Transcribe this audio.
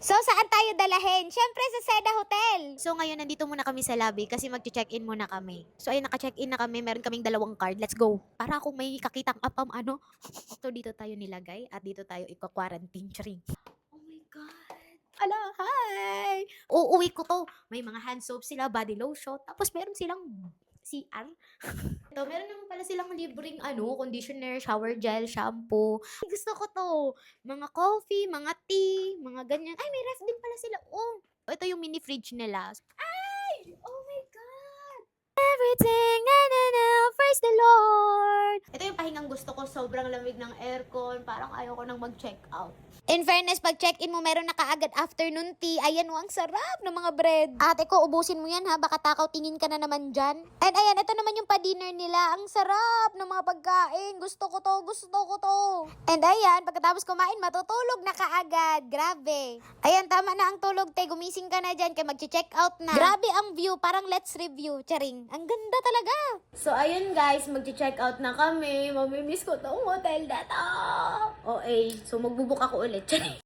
So, saan tayo dalahin? Siyempre sa Seda Hotel. So, ngayon nandito muna kami sa lobby kasi mag-check-in muna kami. So, ayun, naka-check-in na kami. Meron kaming 2 card. Let's go. Para akong may kakitang apam, ano. So, dito tayo nilagay at dito tayo iko-quarantine. Charing. Oh my God. Ala, hi! Uuwi ko to. May mga hand soap sila, body lotion. Tapos meron silang CR. Ito, meron naman pala silang libreng conditioner, shower gel, shampoo. Ay, gusto ko to. Mga coffee, mga tea, mga ganyan. Ay, may ref din pala sila. Oh, ito yung mini fridge nila. Ay! Oh my God! Everything, na na na, praise the Lord! Ito yung pahingang gusto ko. Sobrang lamig ng aircon. Parang ayoko nang mag-check out. In fairness, pag check-in mo, meron na kaagad afternoon tea. Ayan, ang sarap ng mga bread. Ate ko, ubusin mo yan ha. Baka takaw tingin ka na naman dyan. And ayan, ito naman yung pa-dinner nila. Ang sarap ng mga pagkain. Gusto ko to, gusto ko to. And ayan, pagkatapos kumain, matutulog na kaagad. Grabe. Ayan, tama na ang tulog, te. Gumising ka na dyan kaya mag-check out na. Grabe ang view. Parang let's review. Charing. Ang ganda talaga. So, ayun guys, mag-check out na kami. Mamimiss ko tong hotel na to. So, magbubuk ako ulit. Charing.